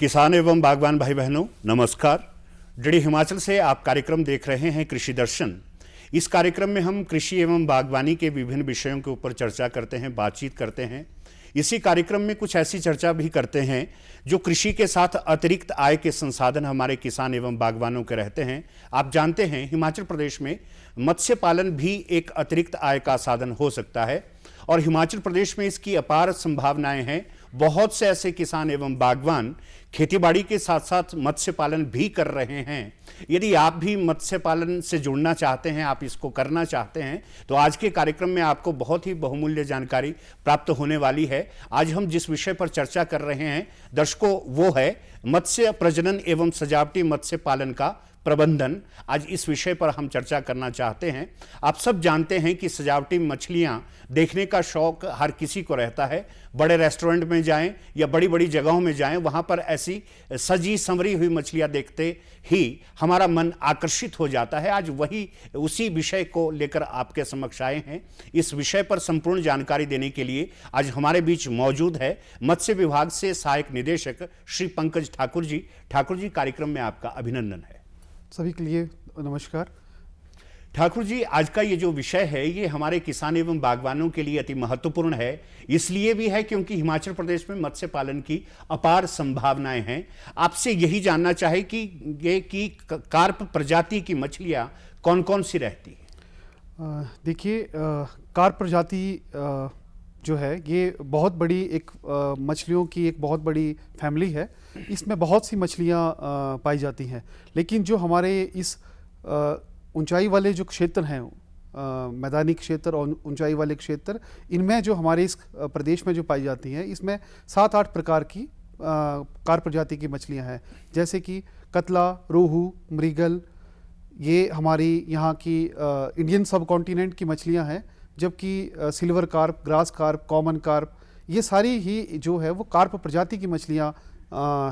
किसान एवं बागवान भाई बहनों नमस्कार। डीडी हिमाचल से आप कार्यक्रम देख रहे हैं कृषि दर्शन। इस कार्यक्रम में हम कृषि एवं बागवानी के विभिन्न विषयों के ऊपर चर्चा करते हैं, बातचीत करते हैं। इसी कार्यक्रम में कुछ ऐसी चर्चा भी करते हैं जो कृषि के साथ अतिरिक्त आय के संसाधन हमारे किसान एवं बागवानों के रहते हैं। आप जानते हैं हिमाचल प्रदेश में मत्स्य पालन भी एक अतिरिक्त आय का साधन हो सकता है और हिमाचल प्रदेश में इसकी अपार संभावनाएं हैं। बहुत से ऐसे किसान एवं बागवान खेतीबाड़ी के साथ साथ मत्स्य पालन भी कर रहे हैं। यदि आप भी मत्स्य पालन से जुड़ना चाहते हैं, आप इसको करना चाहते हैं, तो आज के कार्यक्रम में आपको बहुत ही बहुमूल्य जानकारी प्राप्त होने वाली है। आज हम जिस विषय पर चर्चा कर रहे हैं दर्शकों, वो है मत्स्य प्रजनन एवं सजावटी मत्स्य पालन का प्रबंधन। आज इस विषय पर हम चर्चा करना चाहते हैं। आप सब जानते हैं कि सजावटी मछलियां देखने का शौक हर किसी को रहता है। बड़े रेस्टोरेंट में जाएं या बड़ी बड़ी जगहों में जाएं, वहां पर ऐसी सजी संवरी हुई मछलियां देखते ही हमारा मन आकर्षित हो जाता है। आज उसी विषय को लेकर आपके समक्ष आए हैं। इस विषय पर संपूर्ण जानकारी देने के लिए आज हमारे बीच मौजूद है मत्स्य विभाग से सहायक निदेशक श्री पंकज ठाकुर जी। ठाकुर जी, कार्यक्रम में आपका अभिनंदन है। सभी के लिए नमस्कार। ठाकुर जी, आज का ये जो विषय है ये हमारे किसान एवं बागवानों के लिए अति महत्वपूर्ण है। इसलिए भी है क्योंकि हिमाचल प्रदेश में मत्स्य पालन की अपार संभावनाएं हैं। आपसे यही जानना चाहे कि कार्प प्रजाति की मछलियां कौन कौन सी रहती हैं? देखिए, कार्प प्रजाति जो है ये बहुत बड़ी एक मछलियों की एक बहुत बड़ी फैमिली है। इसमें बहुत सी मछलियां पाई जाती हैं, लेकिन जो हमारे इस ऊंचाई वाले जो क्षेत्र हैं, मैदानी क्षेत्र और ऊंचाई वाले क्षेत्र, इनमें जो हमारे इस प्रदेश में जो पाई जाती हैं, इसमें 7-8 प्रकार की कार्प प्रजाति की मछलियां हैं। जैसे कि कतला, रोहू, मृगल, ये हमारी यहाँ की इंडियन सब कॉन्टिनेंट की मछलियां हैं। जबकि silver carp, grass carp, common carp, ये सारी ही जो है वो कार्प प्रजाति की मछलियां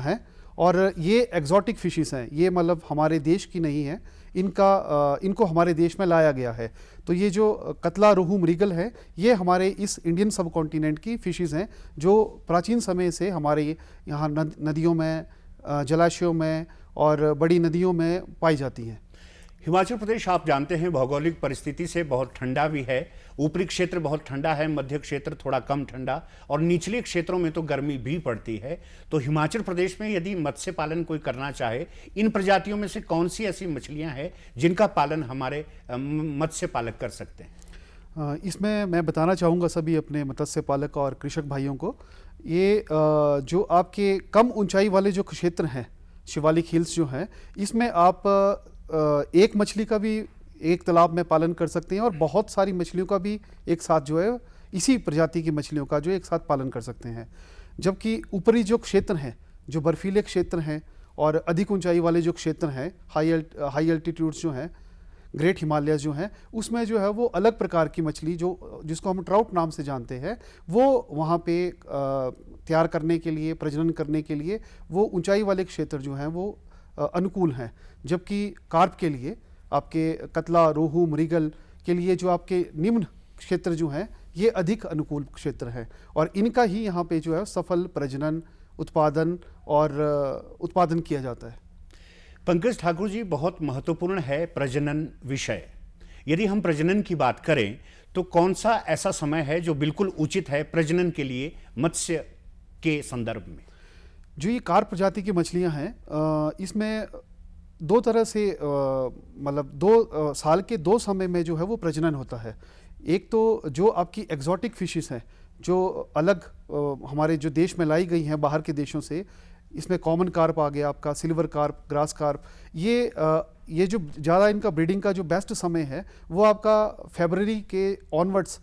हैं। और ये एग्जॉटिक फिशेस हैं, ये मतलब हमारे देश की नहीं है, इनको हमारे देश में लाया गया है। तो ये जो कतला, रोहू, मृगल है, ये हमारे इस इंडियन सब कॉन्टिनेंट की फिशेस हैं जो प्राचीन समय से हमारे यहाँ नदियों में, जलाशयों में और बड़ी नदियों में पाई जाती हैं। हिमाचल प्रदेश आप जानते हैं भौगोलिक परिस्थिति से बहुत ठंडा भी है। ऊपरी क्षेत्र बहुत ठंडा है, मध्य क्षेत्र थोड़ा कम ठंडा और निचले क्षेत्रों में तो गर्मी भी पड़ती है। तो हिमाचल प्रदेश में यदि मत्स्य पालन कोई करना चाहे, इन प्रजातियों में से कौन सी ऐसी मछलियां हैं जिनका पालन हमारे मत्स्य पालक कर सकते हैं? इसमें मैं बताना चाहूँगा सभी अपने मत्स्य पालक और कृषक भाइयों को, ये जो आपके कम ऊंचाई वाले जो क्षेत्र हैं, शिवालिक हिल्स जो हैं, इसमें आप एक मछली का भी एक तालाब में पालन कर सकते हैं और बहुत सारी मछलियों का भी एक साथ जो है इसी प्रजाति की मछलियों का जो एक साथ पालन कर सकते हैं। जबकि ऊपरी जो क्षेत्र हैं, जो बर्फीले क्षेत्र हैं और अधिक ऊंचाई वाले जो क्षेत्र हैं, हाई एल्टीट्यूड्स जो हैं, ग्रेट हिमालय जो हैं, उसमें जो है वो अलग प्रकार की मछली जिसको हम ट्राउट नाम से जानते हैं, वो वहाँ पे तैयार करने के लिए, प्रजनन करने के लिए वो ऊंचाई वाले क्षेत्र जो हैं वो अनुकूल हैं। जबकि कार्प के लिए, आपके कतला, रोहू, मृगल के लिए जो आपके निम्न क्षेत्र जो हैं ये अधिक अनुकूल क्षेत्र हैं और इनका ही यहाँ पे जो है सफल प्रजनन, उत्पादन किया जाता है। पंकज ठाकुर जी, बहुत महत्वपूर्ण है प्रजनन विषय। यदि हम प्रजनन की बात करें तो कौन सा ऐसा समय है जो बिल्कुल उचित है प्रजनन के लिए मत्स्य के संदर्भ में? जो ये कार्प प्रजाति की मछलियां हैं, इसमें दो तरह से मतलब साल के 2 समय में जो है वो प्रजनन होता है। एक तो जो आपकी एग्जॉटिक फिशेस हैं जो अलग हमारे जो देश में लाई गई हैं बाहर के देशों से, इसमें कॉमन कार्प आ गया, आपका सिल्वर कार्प, ग्रास कार्प, ये जो ज़्यादा इनका ब्रीडिंग का जो बेस्ट समय है वो आपका फरवरी के ऑनवर्ड्स,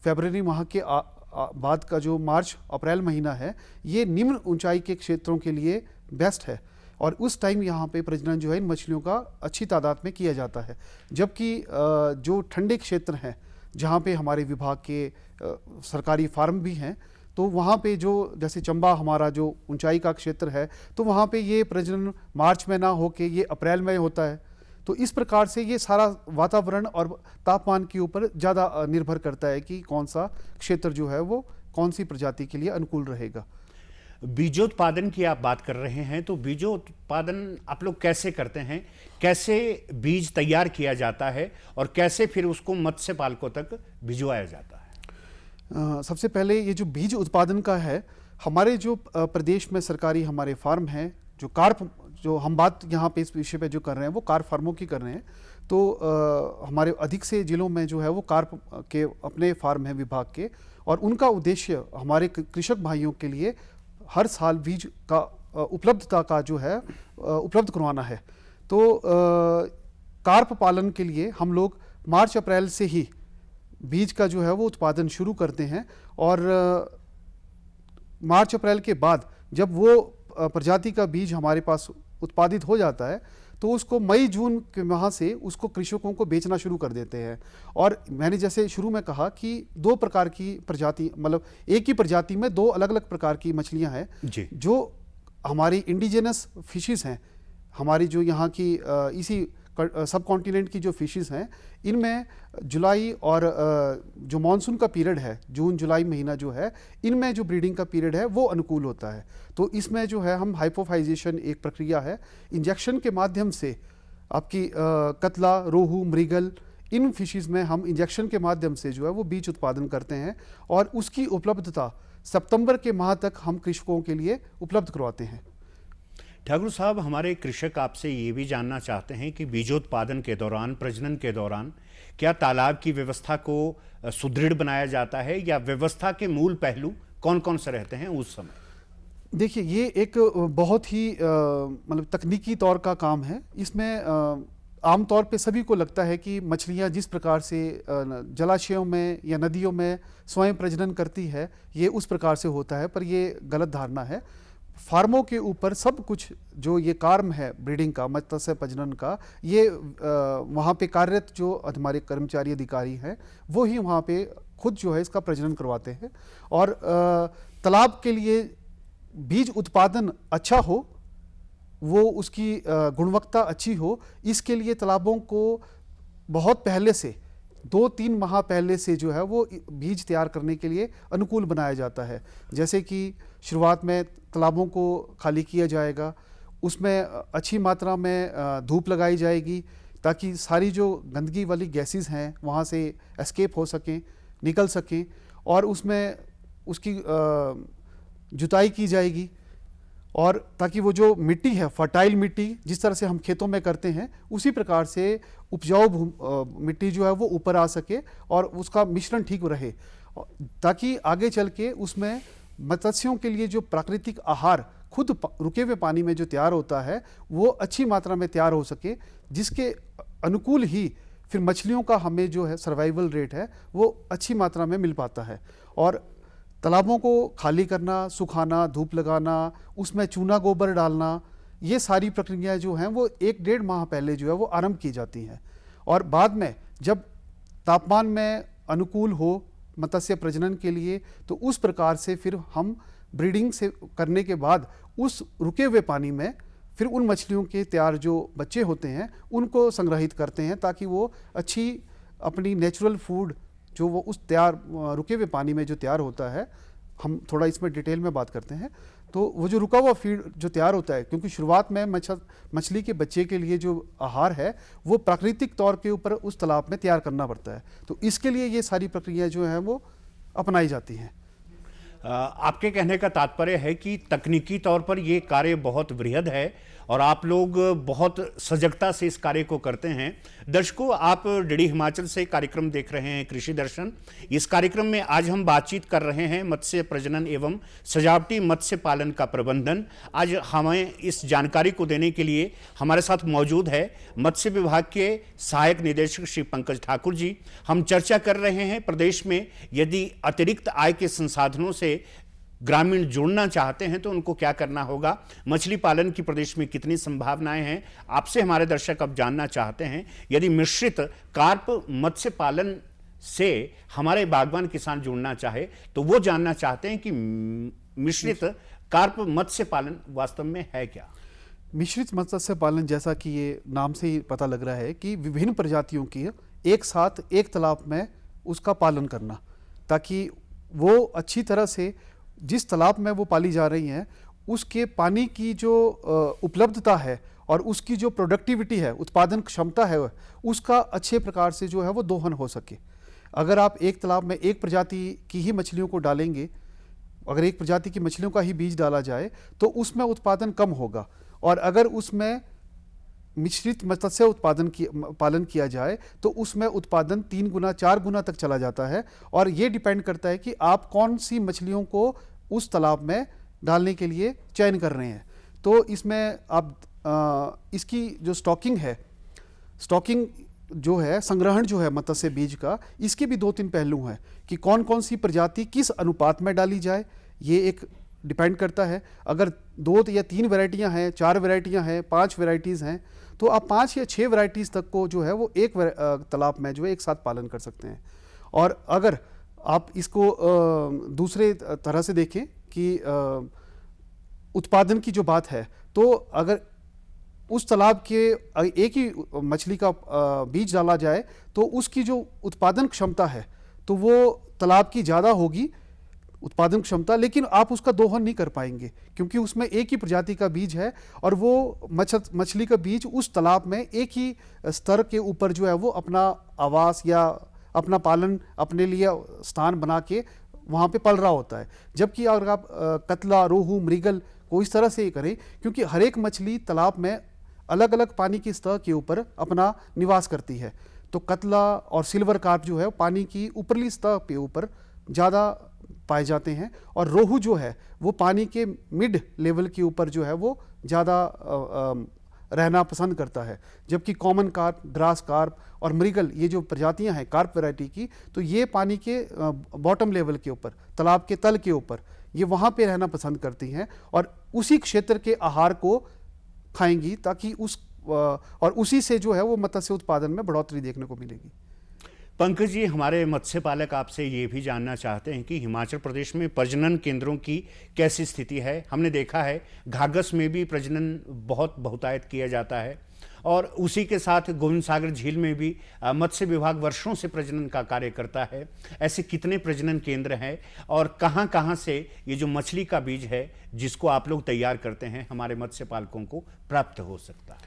फरवरी माह के बाद का जो मार्च अप्रैल महीना है, ये निम्न ऊंचाई के क्षेत्रों के लिए बेस्ट है और उस टाइम यहाँ पे प्रजनन जो है इन मछलियों का अच्छी तादाद में किया जाता है। जबकि जो ठंडे क्षेत्र हैं जहाँ पे हमारे विभाग के सरकारी फार्म भी हैं, तो वहाँ पे जो जैसे चंबा हमारा जो ऊंचाई का क्षेत्र है, तो वहाँ पे ये प्रजनन मार्च में ना होके ये अप्रैल में होता है। तो इस प्रकार से ये सारा वातावरण और तापमान के ऊपर ज़्यादा निर्भर करता है कि कौन सा क्षेत्र जो है वो कौन सी प्रजाति के लिए अनुकूल रहेगा। बीजोत्पादन की आप बात कर रहे हैं, तो बीजोत्पादन आप लोग कैसे करते हैं? कैसे बीज तैयार किया जाता है और कैसे फिर उसको मत्स्य पालकों तक भिजवाया जाता है? सबसे पहले ये जो बीज उत्पादन का है, हमारे जो प्रदेश में सरकारी हमारे फार्म हैं, जो कार्प, जो हम बात यहाँ पे इस विषय पे जो कर रहे हैं वो कार्प फार्मों की कर रहे हैं। तो हमारे अधिक से जिलों में जो है वो कार्प के अपने फार्म हैं विभाग के, और उनका उद्देश्य हमारे कृषक भाइयों के लिए हर साल बीज का उपलब्धता का जो है उपलब्ध करवाना है। तो कार्प पालन के लिए हम लोग मार्च अप्रैल से ही बीज का जो है वो उत्पादन शुरू करते हैं, और मार्च अप्रैल के बाद जब वो प्रजाति का बीज हमारे पास उत्पादित हो जाता है तो उसको मई जून के माह से उसको कृषकों को बेचना शुरू कर देते हैं। और मैंने जैसे शुरू में कहा कि दो प्रकार की प्रजाति, मतलब एक ही प्रजाति में दो अलग अलग प्रकार की मछलियां हैं जो हमारी इंडिजिनस फिशेस हैं, हमारी जो यहाँ की इसी सब कॉन्टिनेंट की जो फिशेस हैं, इनमें जुलाई और जो मानसून का पीरियड है, जून जुलाई महीना जो है, इनमें जो ब्रीडिंग का पीरियड है वो अनुकूल होता है। तो इसमें जो है हम हाइपोफाइजेशन एक प्रक्रिया है, इंजेक्शन के माध्यम से आपकी कतला, रोहू, मृगल, इन फिशेस में हम इंजेक्शन के माध्यम से जो है वो बीज उत्पादन करते हैं, और उसकी उपलब्धता सितंबर के माह तक हम कृषकों के लिए उपलब्ध करवाते हैं। ठाकुर साहब, हमारे कृषक आपसे ये भी जानना चाहते हैं कि बीजोत्पादन के दौरान, प्रजनन के दौरान क्या तालाब की व्यवस्था को सुदृढ़ बनाया जाता है, या व्यवस्था के मूल पहलू कौन कौन से रहते हैं उस समय? देखिए, ये एक बहुत ही मतलब तकनीकी तौर का काम है। इसमें आमतौर पे सभी को लगता है कि मछलियाँ जिस प्रकार से जलाशयों में या नदियों में स्वयं प्रजनन करती है ये उस प्रकार से होता है, पर ये गलत धारणा है। फार्मों के ऊपर सब कुछ जो ये कार्य है ब्रीडिंग का, मत्स्य प्रजनन का, ये वहाँ पे कार्यरत जो हमारे कर्मचारी अधिकारी हैं वो ही वहाँ पे खुद जो है इसका प्रजनन करवाते हैं। और तालाब के लिए बीज उत्पादन अच्छा हो, वो उसकी गुणवत्ता अच्छी हो, इसके लिए तालाबों को बहुत पहले से 2-3 माह पहले से जो है वो बीज तैयार करने के लिए अनुकूल बनाया जाता है। जैसे कि शुरुआत में तालाबों को खाली किया जाएगा, उसमें अच्छी मात्रा में धूप लगाई जाएगी ताकि सारी जो गंदगी वाली गैसेस हैं वहाँ से एस्केप हो सकें, निकल सकें, और उसमें उसकी जुताई की जाएगी, और ताकि वो जो मिट्टी है, फर्टाइल मिट्टी जिस तरह से हम खेतों में करते हैं उसी प्रकार से उपजाऊ मिट्टी जो है वो ऊपर आ सके और उसका मिश्रण ठीक रहे, ताकि आगे चल के उसमें मत्स्यों के लिए जो प्राकृतिक आहार खुद रुके हुए पानी में जो तैयार होता है वो अच्छी मात्रा में तैयार हो सके, जिसके अनुकूल ही फिर मछलियों का हमें जो है सर्वाइवल रेट है वो अच्छी मात्रा में मिल पाता है। और तालाबों को खाली करना, सुखाना, धूप लगाना, उसमें चूना गोबर डालना, ये सारी प्रक्रियाएं जो हैं वो 1-1.5 माह पहले जो है वो आरंभ की जाती हैं। और बाद में जब तापमान में अनुकूल हो मत्स्य प्रजनन के लिए तो उस प्रकार से फिर हम ब्रीडिंग से करने के बाद उस रुके हुए पानी में फिर उन मछलियों के तैयार जो बच्चे होते हैं उनको संग्रहित करते हैं, ताकि वो अच्छी अपनी नेचुरल फूड जो वो उस तैयार रुके हुए पानी में जो तैयार होता है, हम थोड़ा इसमें डिटेल में बात करते हैं। तो वो जो रुका हुआ फीड जो तैयार होता है, क्योंकि शुरुआत में मछली के बच्चे के लिए जो आहार है वो प्राकृतिक तौर के ऊपर उस तालाब में तैयार करना पड़ता है, तो इसके लिए ये सारी प्रक्रियाएं जो हैं वो अपनाई जाती हैं। आपके कहने का तात्पर्य है कि तकनीकी तौर पर ये कार्य बहुत बृहद है और आप लोग बहुत सजगता से इस कार्य को करते हैं। दर्शकों, आप डीडी हिमाचल से कार्यक्रम देख रहे हैं कृषि दर्शन। इस कार्यक्रम में आज हम बातचीत कर रहे हैं मत्स्य प्रजनन एवं सजावटी मत्स्य पालन का प्रबंधन। आज हमें इस जानकारी को देने के लिए हमारे साथ मौजूद है मत्स्य विभाग के सहायक निदेशक श्री पंकज ठाकुर जी। हम चर्चा कर रहे हैं प्रदेश में यदि अतिरिक्त आय के संसाधनों से ग्रामीण जुड़ना चाहते हैं तो उनको क्या करना होगा, मछली पालन की प्रदेश में कितनी संभावनाएं हैं। आपसे हमारे दर्शक अब जानना चाहते हैं यदि मिश्रित कार्प मत्स्य पालन से हमारे बागवान किसान जुड़ना चाहे तो वो जानना चाहते हैं कि मिश्रित कार्प मत्स्य पालन वास्तव में है क्या। मिश्रित मत्स्य पालन, जैसा कि ये नाम से ही पता लग रहा है कि विभिन्न प्रजातियों की एक साथ एक तालाब में उसका पालन करना, ताकि वो अच्छी तरह से जिस तालाब में वो पाली जा रही हैं उसके पानी की जो उपलब्धता है और उसकी जो प्रोडक्टिविटी है, उत्पादन क्षमता है, उसका अच्छे प्रकार से जो है वो दोहन हो सके। अगर आप एक तालाब में एक प्रजाति की ही मछलियों को डालेंगे, अगर एक प्रजाति की मछलियों का ही बीज डाला जाए तो उसमें उत्पादन कम होगा, और अगर उसमें मिश्रित मत्स्य उत्पादन की पालन किया जाए तो उसमें उत्पादन 3 गुना 4 गुना तक चला जाता है। और ये डिपेंड करता है कि आप कौन सी मछलियों को उस तालाब में डालने के लिए चयन कर रहे हैं। तो इसमें आप इसकी जो स्टॉकिंग है, स्टॉकिंग जो है, संग्रहण जो है मत्स्य बीज का, इसके भी 2-3 पहलू हैं कि कौन कौन सी प्रजाति किस अनुपात में डाली जाए, ये एक डिपेंड करता है। अगर 2 या 3 वैरायटियां हैं, 4 वैरायटियां हैं, 5 वैरायटीज़ हैं, तो आप 5 या 6 वैरायटीज़ तक को जो है वो एक तालाब में जो है एक साथ पालन कर सकते हैं। और अगर आप इसको दूसरे तरह से देखें कि उत्पादन की जो बात है, तो अगर उस तालाब के एक ही मछली का बीज डाला जाए तो उसकी जो उत्पादन क्षमता है तो वो तालाब की ज़्यादा होगी उत्पादन क्षमता, लेकिन आप उसका दोहन नहीं कर पाएंगे क्योंकि उसमें एक ही प्रजाति का बीज है और वो मछली का बीज उस तालाब में एक ही स्तर के ऊपर जो है वो अपना आवास या अपना पालन अपने लिए स्थान बना के वहाँ पे पल रहा होता है। जबकि अगर आप कतला, रोहू, मृगल को इस तरह से करें, क्योंकि हर एक मछली तालाब में अलग अलग पानी की सतह के ऊपर अपना निवास करती है, तो कतला और सिल्वर कार्प जो है पानी की ऊपरली सतह पे ऊपर ज़्यादा पाए जाते हैं, और रोहू जो है वो पानी के मिड लेवल के ऊपर जो है वो ज़्यादा रहना पसंद करता है। जबकि कॉमन कार्प, ग्रास कार्प और मृगल, ये जो प्रजातियां हैं कार्प वैरायटी की, तो ये पानी के बॉटम लेवल के ऊपर, तालाब के तल के ऊपर, ये वहाँ पे रहना पसंद करती हैं और उसी क्षेत्र के आहार को खाएंगी ताकि और उसी से जो है वो मत्स्य उत्पादन में बढ़ोतरी देखने को मिलेगी। पंकज जी, हमारे मत्स्य पालक आपसे ये भी जानना चाहते हैं कि हिमाचल प्रदेश में प्रजनन केंद्रों की कैसी स्थिति है। हमने देखा है घाघस में भी प्रजनन बहुतायत किया जाता है और उसी के साथ गोविंद सागर झील में भी मत्स्य विभाग वर्षों से प्रजनन का कार्य करता है। ऐसे कितने प्रजनन केंद्र हैं और कहाँ कहाँ से ये जो मछली का बीज है जिसको आप लोग तैयार करते हैं हमारे मत्स्य पालकों को प्राप्त हो सकता है?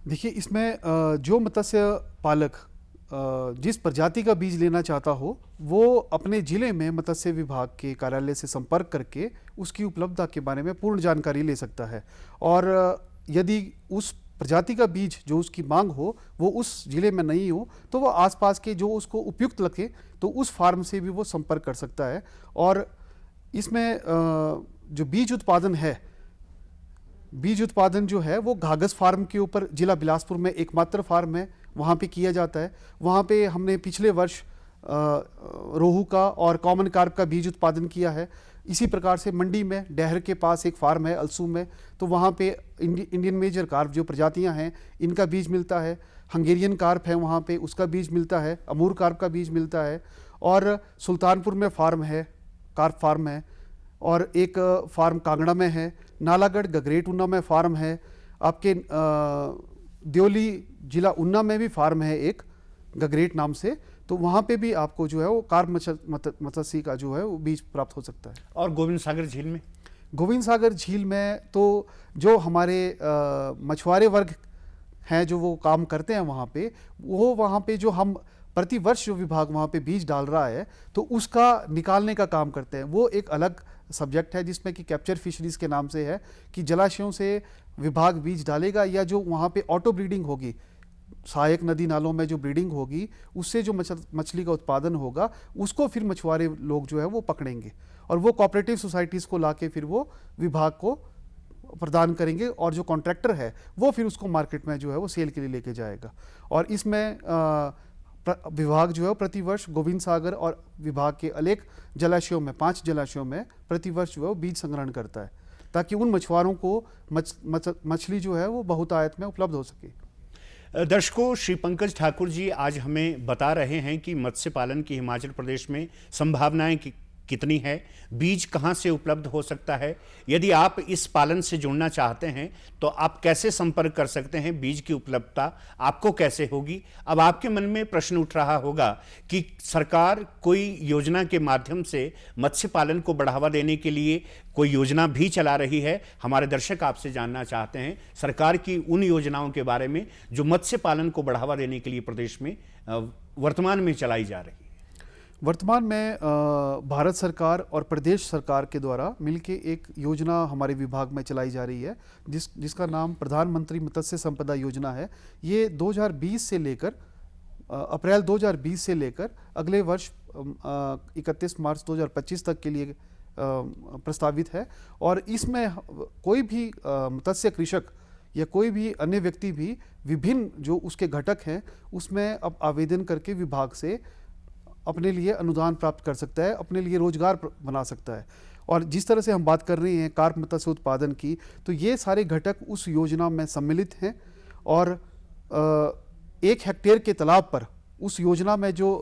देखिए, इसमें जो मत्स्य पालक जिस प्रजाति का बीज लेना चाहता हो वो अपने ज़िले में मत्स्य विभाग के कार्यालय से संपर्क करके उसकी उपलब्धता के बारे में पूर्ण जानकारी ले सकता है। और यदि उस प्रजाति का बीज जो उसकी मांग हो वो उस ज़िले में नहीं हो तो वो आसपास के जो उसको उपयुक्त लगे तो उस फार्म से भी वो संपर्क कर सकता है। और इसमें जो बीज उत्पादन है, बीज उत्पादन जो है वो घाघस फार्म के ऊपर जिला बिलासपुर में एकमात्र फार्म है, वहाँ पे किया जाता है। वहाँ पे हमने पिछले वर्ष रोहू का और कॉमन कार्प का बीज उत्पादन किया है। इसी प्रकार से मंडी में डहर के पास एक फार्म है अलसू में, तो वहाँ पे इंडियन मेजर कार्प जो प्रजातियाँ हैं इनका बीज मिलता है। हंगेरियन कार्प है वहाँ पे, उसका बीज मिलता है। अमूर कार्प का बीज मिलता है। और सुल्तानपुर में फार्म है, कार्प फार्म है, और एक फार्म कांगड़ा में है। नालागढ़ गगरेट ऊना में फार्म है। आपके दियोली जिला ऊना में भी फार्म है एक गगरेट नाम से, तो वहाँ पे भी आपको जो है वो कार्प मत्स्य का जो है वो बीज प्राप्त हो सकता है। और गोविंद सागर झील में? गोविंद सागर झील में तो जो हमारे मछुआरे वर्ग हैं जो वो काम करते हैं वहाँ पे जो हम प्रति वर्ष जो विभाग वहाँ पे बीज डाल रहा है तो उसका निकालने का काम करते हैं। वो एक अलग सब्जेक्ट है जिसमें कि कैप्चर फिशरीज के नाम से है कि जलाशयों से विभाग बीज डालेगा या जो वहाँ पे ऑटो ब्रीडिंग होगी, सहायक नदी नालों में जो ब्रीडिंग होगी उससे जो मछली का उत्पादन होगा उसको फिर मछुआरे लोग जो है वो पकड़ेंगे और वो कोऑपरेटिव सोसाइटीज़ को लाके फिर वो विभाग को प्रदान करेंगे और जो कॉन्ट्रैक्टर है वो फिर उसको मार्केट में जो है वो सेल के लिए लेके जाएगा। और इसमें विभाग जो है प्रतिवर्ष गोविंद सागर और विभाग के अनेक जलाशयों में 5 जलाशयों में प्रतिवर्ष जो है वो बीज संग्रहण करता है ताकि उन मछुआरों को मछली जो है वो बहुतायत में उपलब्ध हो सके। दर्शकों, श्री पंकज ठाकुर जी आज हमें बता रहे हैं कि मत्स्य पालन की हिमाचल प्रदेश में संभावनाएं कितनी है, बीज कहाँ से उपलब्ध हो सकता है, यदि आप इस पालन से जुड़ना चाहते हैं तो आप कैसे संपर्क कर सकते हैं, बीज की उपलब्धता आपको कैसे होगी। अब आपके मन में प्रश्न उठ रहा होगा कि सरकार कोई योजना के माध्यम से मत्स्य पालन को बढ़ावा देने के लिए कोई योजना भी चला रही है। हमारे दर्शक आपसे जानना चाहते हैं सरकार की उन योजनाओं के बारे में जो मत्स्य पालन को बढ़ावा देने के लिए प्रदेश में वर्तमान में चलाई जा रही है। वर्तमान में भारत सरकार और प्रदेश सरकार के द्वारा मिलके एक योजना हमारे विभाग में चलाई जा रही है जिसका नाम प्रधानमंत्री मत्स्य संपदा योजना है। ये 2020 से लेकर अप्रैल 2020 से लेकर अगले वर्ष 31 मार्च 2025 तक के लिए प्रस्तावित है। और इसमें कोई भी मत्स्य कृषक या कोई भी अन्य व्यक्ति भी विभिन्न जो उसके घटक हैं उसमें अब आवेदन करके विभाग से अपने लिए अनुदान प्राप्त कर सकता है, अपने लिए रोजगार बना सकता है। और जिस तरह से हम बात कर रहे हैं कार्प मत्स्य उत्पादन की, तो ये सारे घटक उस योजना में सम्मिलित हैं। और 1 हेक्टेयर के तालाब पर उस योजना में जो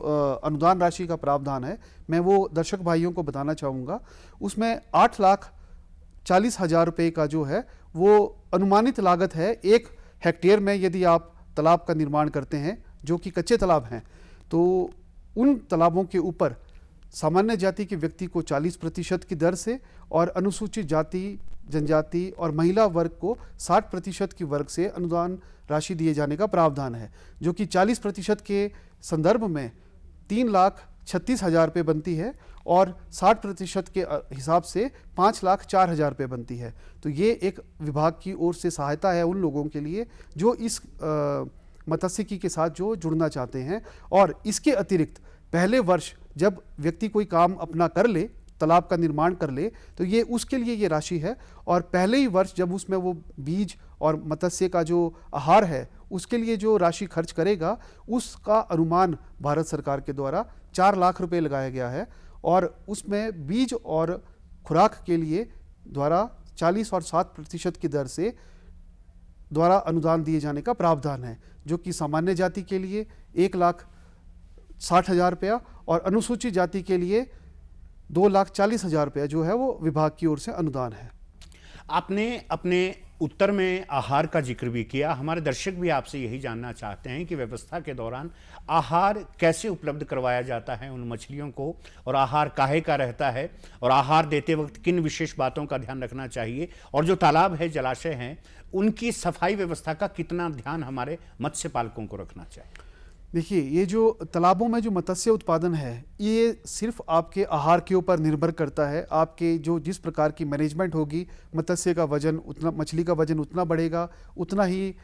अनुदान राशि का प्रावधान है, मैं वो दर्शक भाइयों को बताना चाहूँगा। उसमें 8,40,000 रुपये का जो है वो अनुमानित लागत है 1 हेक्टेयर में। यदि आप तालाब का निर्माण करते हैं जो कि कच्चे तालाब हैं, तो उन तालाबों के ऊपर सामान्य जाति के व्यक्ति को 40% की दर से और अनुसूचित जाति, जनजाति और महिला वर्ग को 60% की वर्ग से अनुदान राशि दिए जाने का प्रावधान है, जो कि 40% के संदर्भ में 3,36,000 रुपये बनती है और 60% के हिसाब से 5,04,000 रुपये बनती है। तो ये एक विभाग की ओर से सहायता है उन लोगों के लिए जो इस मत्स्यिकी के साथ जो जुड़ना चाहते हैं। और इसके अतिरिक्त पहले वर्ष जब व्यक्ति कोई काम अपना कर ले, तालाब का निर्माण कर ले, तो ये उसके लिए ये राशि है। और पहले ही वर्ष जब उसमें वो बीज और मत्स्य का जो आहार है उसके लिए जो राशि खर्च करेगा, उसका अनुमान भारत सरकार के द्वारा 4 लाख रुपए लगाया गया है। और उसमें बीज और खुराक के लिए द्वारा 40 और 7% की दर से द्वारा अनुदान दिए जाने का प्रावधान है, जो कि सामान्य जाति के लिए 1,60,000 रुपया और अनुसूचित जाति के लिए 2,40,000 रुपया जो है वो विभाग की ओर से अनुदान है। आपने अपने उत्तर में आहार का जिक्र भी किया। हमारे दर्शक भी आपसे यही जानना चाहते हैं कि व्यवस्था के दौरान आहार कैसे उपलब्ध करवाया जाता है उन मछलियों को, और आहार काहे का रहता है, और आहार देते वक्त किन विशेष बातों का ध्यान रखना चाहिए, और जो तालाब है, जलाशय हैं, उनकी सफाई व्यवस्था का कितना ध्यान हमारे मत्स्य पालकों को रखना चाहिए। देखिए, ये जो तालाबों में जो मत्स्य उत्पादन है ये सिर्फ आपके आहार के ऊपर निर्भर करता है। आपके जो जिस प्रकार की मैनेजमेंट होगी, मत्स्य का वजन उतना, मछली का वजन उतना बढ़ेगा, उतना ही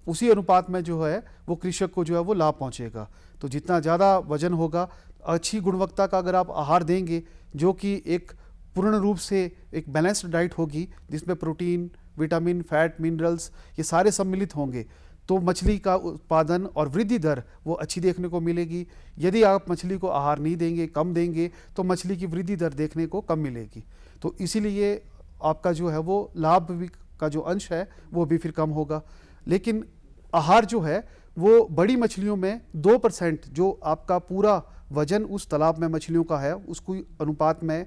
उसी अनुपात में जो है वो कृषक को जो है वो लाभ पहुंचेगा। तो जितना ज़्यादा वजन होगा, अच्छी गुणवत्ता का अगर आप आहार देंगे जो कि एक पूर्ण रूप से एक बैलेंस्ड डाइट होगी जिसमें प्रोटीन, विटामिन, फैट, मिनरल्स ये सारे सम्मिलित होंगे, तो मछली का उत्पादन और वृद्धि दर वो अच्छी देखने को मिलेगी। यदि आप मछली को आहार नहीं देंगे, कम देंगे, तो मछली की वृद्धि दर देखने को कम मिलेगी। तो इसीलिए आपका जो है वो लाभ भी का जो अंश है वो भी फिर कम होगा। लेकिन आहार जो है वो बड़ी मछलियों में 2% जो आपका पूरा वजन उस तालाब में मछलियों का है, उसको अनुपात में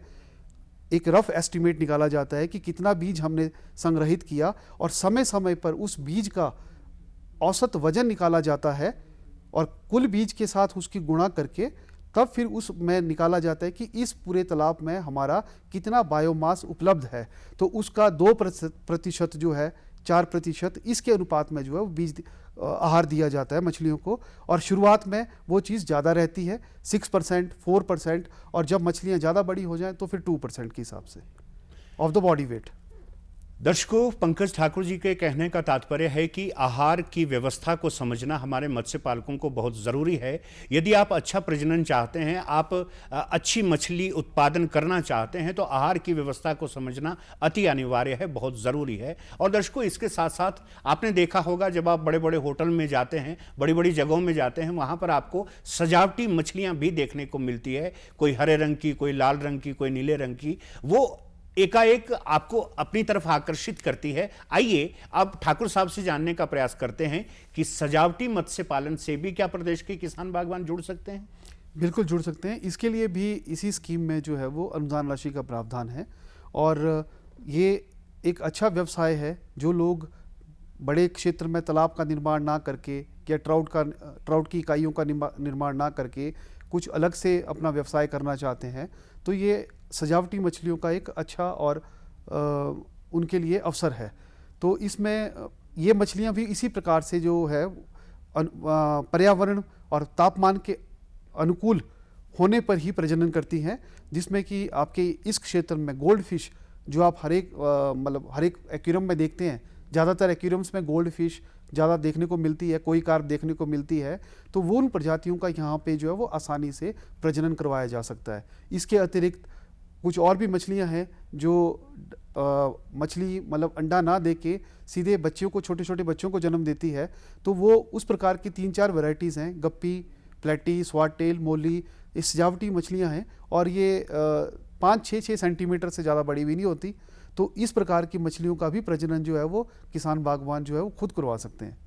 एक रफ एस्टिमेट निकाला जाता है कि कितना बीज हमने संग्रहित किया, और समय समय पर उस बीज का औसत वजन निकाला जाता है और कुल बीज के साथ उसकी गुणा करके तब फिर उसमें निकाला जाता है कि इस पूरे तालाब में हमारा कितना बायोमास उपलब्ध है। तो उसका 2% जो है 4% इसके अनुपात में जो है वो बीज आहार दिया जाता है मछलियों को। और शुरुआत में वो चीज़ ज़्यादा रहती है 6%, 4%, और जब मछलियाँ ज़्यादा बड़ी हो जाएं तो फिर 2% के हिसाब से ऑफ द बॉडी वेट। दर्शकों, पंकज ठाकुर जी के कहने का तात्पर्य है कि आहार की व्यवस्था को समझना हमारे मत्स्य पालकों को बहुत ज़रूरी है। यदि आप अच्छा प्रजनन चाहते हैं, आप अच्छी मछली उत्पादन करना चाहते हैं, तो आहार की व्यवस्था को समझना अति अनिवार्य है, बहुत ज़रूरी है। और दर्शकों, इसके साथ साथ आपने देखा होगा जब आप बड़े बड़े होटल में जाते हैं, बड़ी बड़ी जगहों में जाते हैं, वहाँ पर आपको सजावटी मछलियाँ भी देखने को मिलती है, कोई हरे रंग की, कोई लाल रंग की, कोई नीले रंग की, वो एकाएक आपको अपनी तरफ आकर्षित करती है। आइए अब ठाकुर साहब से जानने का प्रयास करते हैं कि सजावटी मत्स्य पालन से भी क्या प्रदेश के किसान बागवान जुड़ सकते हैं। बिल्कुल जुड़ सकते हैं। इसके लिए भी इसी स्कीम में जो है वो अनुदान राशि का प्रावधान है, और ये एक अच्छा व्यवसाय है। जो लोग बड़े क्षेत्र में तालाब का निर्माण ना करके या ट्राउट की इकाइयों का निर्माण ना करके कुछ अलग से अपना व्यवसाय करना चाहते हैं, तो ये सजावटी मछलियों का एक अच्छा और उनके लिए अवसर है। तो इसमें ये मछलियाँ भी इसी प्रकार से जो है पर्यावरण और तापमान के अनुकूल होने पर ही प्रजनन करती हैं, जिसमें कि आपके इस क्षेत्र में गोल्ड फिश जो आप हर एक एक्वेरियम में देखते हैं, ज़्यादातर एक्वेरियम्स में गोल्ड फिश ज़्यादा देखने को मिलती है, कोई कार्प देखने को मिलती है। तो वो उन प्रजातियों का यहाँ पे जो है वो आसानी से प्रजनन करवाया जा सकता है। इसके अतिरिक्त कुछ और भी मछलियाँ हैं जो मछली अंडा ना दे के सीधे बच्चों को, छोटे छोटे बच्चों को जन्म देती है। तो वो उस प्रकार की 3-4 वैरायटीज़ हैं, गप्पी, प्लेटी, स्वाट टेल, मोली, ये सजावटी मछलियाँ हैं, और ये 5-6 सेंटीमीटर से ज़्यादा बड़ी भी नहीं होती। तो इस प्रकार की मछलियों का भी प्रजनन जो है वो किसान बागवान जो है वो खुद करवा सकते हैं।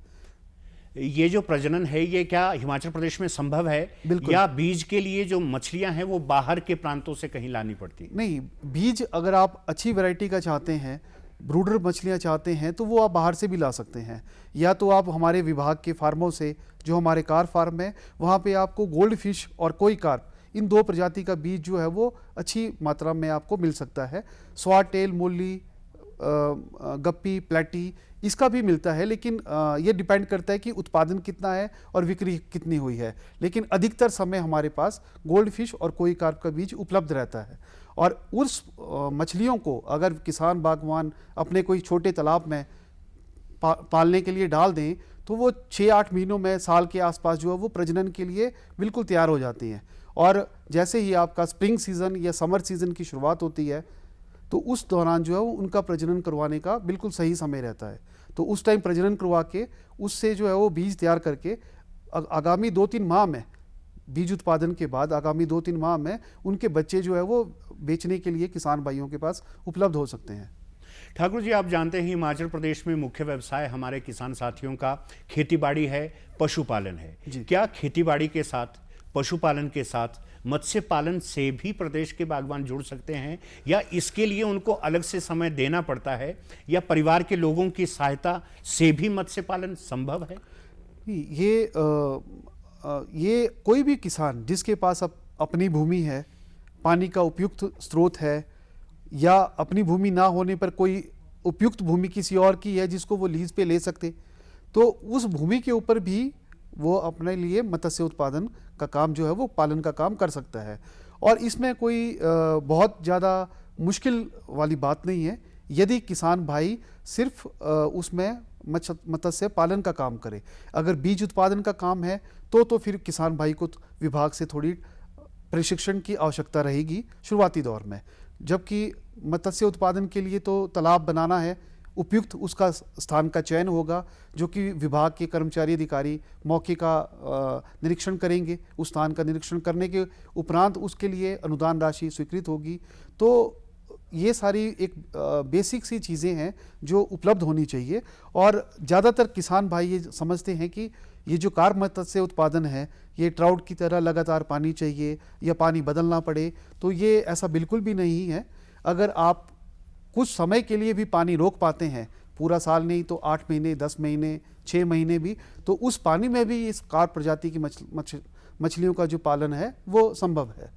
ये जो प्रजनन है ये क्या हिमाचल प्रदेश में संभव है, या बीज के लिए जो मछलियां हैं वो बाहर के प्रांतों से कहीं लानी पड़ती? नहीं, बीज अगर आप अच्छी वैरायटी का चाहते हैं, ब्रूडर मछलियां चाहते हैं, तो वो आप बाहर से भी ला सकते हैं, या तो आप हमारे विभाग के फार्मों से, जो हमारे कार्प फार्म है वहाँ पे आपको गोल्ड फिश और कोई कार्प, इन 2 प्रजाति का बीज जो है वो अच्छी मात्रा में आपको मिल सकता है। स्वाट टेल, मोली, गप्पी, प्लेटी, इसका भी मिलता है, लेकिन ये डिपेंड करता है कि उत्पादन कितना है और बिक्री कितनी हुई है। लेकिन अधिकतर समय हमारे पास गोल्ड फिश और कोई कार्प का बीज उपलब्ध रहता है। और उस मछलियों को अगर किसान बागवान अपने कोई छोटे तालाब में पालने के लिए डाल दें, तो वो 6-8 महीनों में, साल के आसपास जो है वो प्रजनन के लिए बिल्कुल तैयार हो जाती हैं। और जैसे ही आपका स्प्रिंग सीज़न या समर सीज़न की शुरुआत होती है, तो उस दौरान जो है वो उनका प्रजनन करवाने का बिल्कुल सही समय रहता है। तो उस टाइम प्रजनन करवा के उससे जो है वो बीज तैयार करके आगामी 2-3 माह में, बीज उत्पादन के बाद आगामी 2-3 माह में उनके बच्चे जो है वो बेचने के लिए किसान भाइयों के पास उपलब्ध हो सकते हैं। ठाकुर जी, आप जानते हैं हिमाचल प्रदेश में मुख्य व्यवसाय हमारे किसान साथियों का खेतीबाड़ी है, पशुपालन है। क्या खेतीबाड़ी के साथ, पशुपालन के साथ मत्स्य पालन से भी प्रदेश के बागवान जुड़ सकते हैं, या इसके लिए उनको अलग से समय देना पड़ता है, या परिवार के लोगों की सहायता से भी मत्स्य पालन संभव है? ये कोई भी किसान जिसके पास अपनी भूमि है, पानी का उपयुक्त स्रोत है, या अपनी भूमि ना होने पर कोई उपयुक्त भूमि किसी और की है जिसको वो लीज पे ले सकते, तो उस भूमि के ऊपर भी वो अपने लिए मत्स्य उत्पादन का काम जो है वो पालन का काम कर सकता है। और इसमें कोई बहुत ज़्यादा मुश्किल वाली बात नहीं है, यदि किसान भाई सिर्फ उसमें मत्स्य पालन का काम करे। अगर बीज उत्पादन का काम है तो फिर किसान भाई को विभाग से थोड़ी प्रशिक्षण की आवश्यकता रहेगी शुरुआती दौर में। जबकि मत्स्य उत्पादन के लिए तो तालाब बनाना है, उपयुक्त उसका स्थान का चयन होगा, जो कि विभाग के कर्मचारी अधिकारी मौके का निरीक्षण करेंगे। उस स्थान का निरीक्षण करने के उपरांत उसके लिए अनुदान राशि स्वीकृत होगी। तो ये सारी एक बेसिक सी चीज़ें हैं जो उपलब्ध होनी चाहिए। और ज़्यादातर किसान भाई ये समझते हैं कि ये जो कार्प मत्स्य उत्पादन है, ये ट्राउट की तरह लगातार पानी चाहिए या पानी बदलना पड़े, तो ये ऐसा बिल्कुल भी नहीं है। अगर आप कुछ समय के लिए भी पानी रोक पाते हैं, पूरा साल नहीं तो 8 महीने, 10 महीने, 6 महीने भी, तो उस पानी में भी इस कार्प प्रजाति की मछलियों का जो पालन है वो संभव है।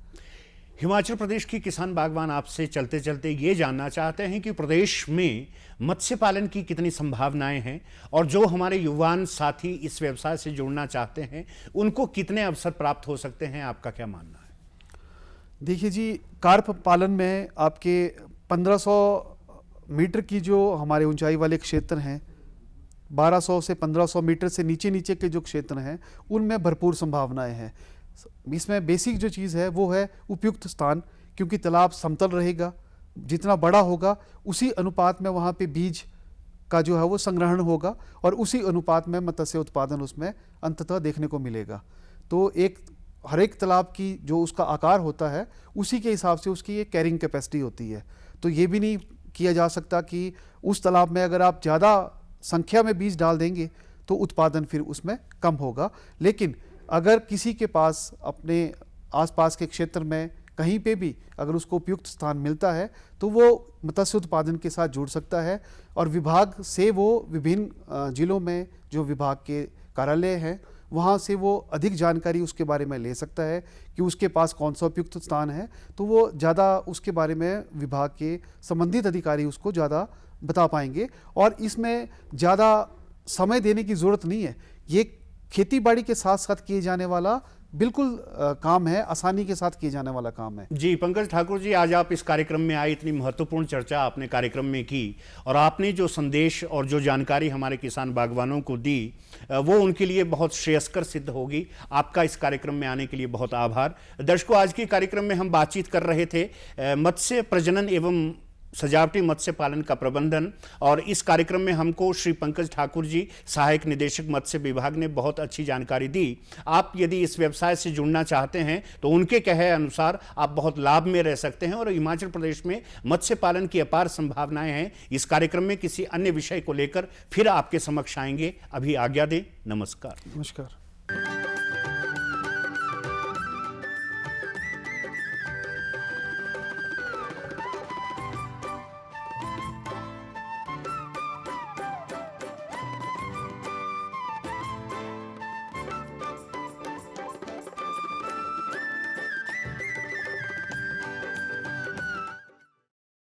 हिमाचल प्रदेश की किसान बागवान आपसे चलते चलते ये जानना चाहते हैं कि प्रदेश में मत्स्य पालन की कितनी संभावनाएं हैं, और जो हमारे युवान साथी इस व्यवसाय से जुड़ना चाहते हैं उनको कितने अवसर प्राप्त हो सकते हैं, आपका क्या मानना है? देखिए जी, कार्प पालन में आपके 1500 मीटर की जो हमारे ऊंचाई वाले क्षेत्र हैं, 1200 से 1500 मीटर से नीचे के जो क्षेत्र हैं, उनमें भरपूर संभावनाएं हैं। इसमें बेसिक जो चीज़ है वो है उपयुक्त स्थान, क्योंकि तालाब समतल रहेगा, जितना बड़ा होगा उसी अनुपात में वहाँ पे बीज का जो है वो संग्रहण होगा, और उसी अनुपात में मत्स्य उत्पादन उसमें अंततः देखने को मिलेगा। तो हर एक तालाब की जो उसका आकार होता है उसी के हिसाब से उसकी एक कैरिंग कैपेसिटी होती है। तो ये भी नहीं किया जा सकता कि उस तालाब में अगर आप ज़्यादा संख्या में बीज डाल देंगे तो उत्पादन फिर उसमें कम होगा। लेकिन अगर किसी के पास अपने आसपास के क्षेत्र में कहीं पे भी अगर उसको उपयुक्त स्थान मिलता है तो वो मत्स्य उत्पादन के साथ जुड़ सकता है और विभाग से वो विभिन्न जिलों में जो विभाग के कार्यालय हैं वहाँ से वो अधिक जानकारी उसके बारे में ले सकता है कि उसके पास कौन सा उपयुक्त स्थान है, तो वो ज़्यादा उसके बारे में विभाग के संबंधित अधिकारी उसको ज़्यादा बता पाएंगे। और इसमें ज़्यादा समय देने की ज़रूरत नहीं है, ये खेती बाड़ी के साथ साथ किए जाने वाला बिल्कुल काम है, आसानी के साथ किए जाने वाला काम है। जी पंकज ठाकुर जी, आज आप इस कार्यक्रम में आए, इतनी महत्वपूर्ण चर्चा आपने कार्यक्रम में की और आपने जो संदेश और जो जानकारी हमारे किसान बागवानों को दी वो उनके लिए बहुत श्रेयस्कर सिद्ध होगी। आपका इस कार्यक्रम में आने के लिए बहुत आभार। दर्शकों, आज के कार्यक्रम में हम बातचीत कर रहे थे मत्स्य प्रजनन एवं सजावटी मत्स्य पालन का प्रबंधन, और इस कार्यक्रम में हमको श्री पंकज ठाकुर जी, सहायक निदेशक मत्स्य विभाग, ने बहुत अच्छी जानकारी दी। आप यदि इस व्यवसाय से जुड़ना चाहते हैं तो उनके कहे अनुसार आप बहुत लाभ में रह सकते हैं और हिमाचल प्रदेश में मत्स्य पालन की अपार संभावनाएं हैं। इस कार्यक्रम में किसी अन्य विषय को लेकर फिर आपके समक्ष आएंगे। अभी आज्ञा दें, नमस्कार। नमस्कार।